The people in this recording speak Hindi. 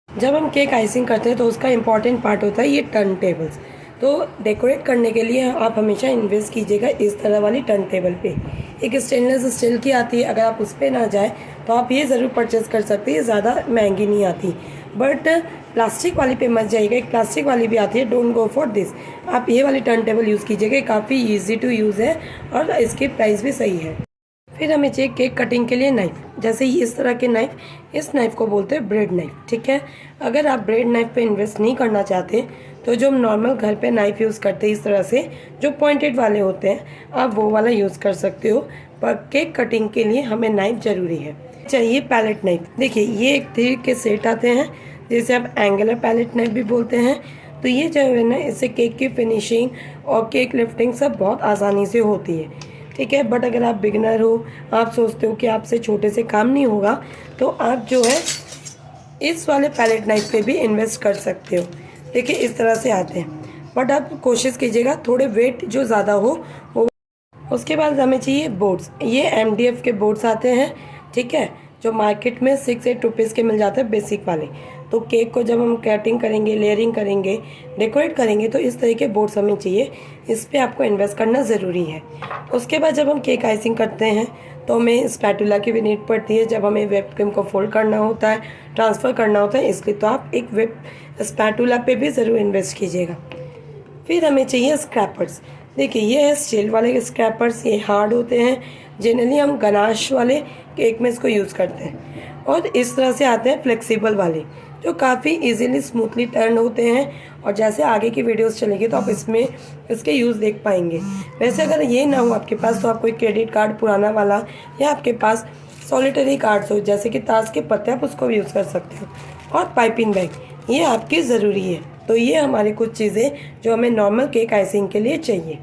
जब हम केक आइसिंग करते हैं तो उसका इम्पॉर्टेंट पार्ट होता है ये टर्न टेबल्स। तो डेकोरेट करने के लिए आप हमेशा इन्वेस्ट कीजिएगा इस तरह वाली टर्न टेबल पे। एक स्टेनलेस स्टील की आती है, अगर आप उस पर ना जाए तो आप ये ज़रूर परचेज़ कर सकते हैं, ज़्यादा महंगी नहीं आती। बट प्लास्टिक वाली पे मत जाइएगा, एक प्लास्टिक वाली भी आती है, डोंट गो फॉर दिस। आप ये वाली टर्न टेबल यूज़ कीजिएगा, काफ़ी ईजी टू यूज़ है और इसकी प्राइस भी सही है। फिर हमें चाहिए केक कटिंग के लिए नाइफ। जैसे ही इस तरह के नाइफ, इस नाइफ को बोलते हैं ब्रेड नाइफ, ठीक है। अगर आप ब्रेड नाइफ पे इन्वेस्ट नहीं करना चाहते तो जो हम नॉर्मल घर पे नाइफ यूज़ करते हैं इस तरह से जो पॉइंटेड वाले होते हैं, आप वो वाला यूज़ कर सकते हो। पर केक कटिंग के लिए हमें नाइफ ज़रूरी है। चाहिए पैलेट नाइफ। देखिए ये एक 3 के सेट आते हैं जिसे आप एंगुलर पैलेट नाइफ भी बोलते हैं। तो ये जो है ना, इससे केक की फिनिशिंग और केक लिफ्टिंग सब बहुत आसानी से होती है, ठीक है। बट अगर आप बिगिनर हो, आप सोचते हो कि आपसे छोटे से काम नहीं होगा, तो आप जो है इस वाले पैलेट नाइफ पे भी इन्वेस्ट कर सकते हो। देखिए इस तरह से आते हैं, बट आप कोशिश कीजिएगा थोड़े वेट जो ज़्यादा हो वो। उसके बाद हमें चाहिए बोर्ड्स। ये MDF के बोर्ड्स आते हैं, ठीक है, जो मार्केट में 6-8 रुपीज़ के मिल जाते हैं बेसिक वाले। तो केक को जब हम कटिंग करेंगे, लेयरिंग करेंगे, डेकोरेट करेंगे तो इस तरह के बोर्ड्स हमें चाहिए। इस पे आपको इन्वेस्ट करना ज़रूरी है। उसके बाद जब हम केक आइसिंग करते हैं तो हमें स्पैटुला की भी नीड पड़ती है, जब हमें व्हिप क्रीम को फोल्ड करना होता है, ट्रांसफ़र करना होता है, इसलिए तो आप एक व्हिप स्पैटुला पे भी ज़रूर इन्वेस्ट कीजिएगा। फिर हमें चाहिए स्क्रैपर्स। देखिए ये है स्टील वाले स्क्रैपर्स, ये हार्ड होते हैं। जनरली हम गनाश वाले केक में इसको यूज़ करते हैं। और इस तरह से आते हैं फ्लेक्सिबल वाले जो काफ़ी इजीली स्मूथली टर्न होते हैं। और जैसे आगे की वीडियोस चलेगी तो आप इसमें इसके यूज़ देख पाएंगे। वैसे अगर ये ना हो आपके पास तो आप कोई क्रेडिट कार्ड पुराना वाला या आपके पास सॉलिटरी कार्ड्स हो जैसे कि ताश के पत्ते, आप उसको भी यूज़ कर सकते हो। और पाइपिंग बैग, ये आपकी ज़रूरी है। तो ये हमारी कुछ चीज़ें जो हमें नॉर्मल केक आइसिंग के लिए चाहिए।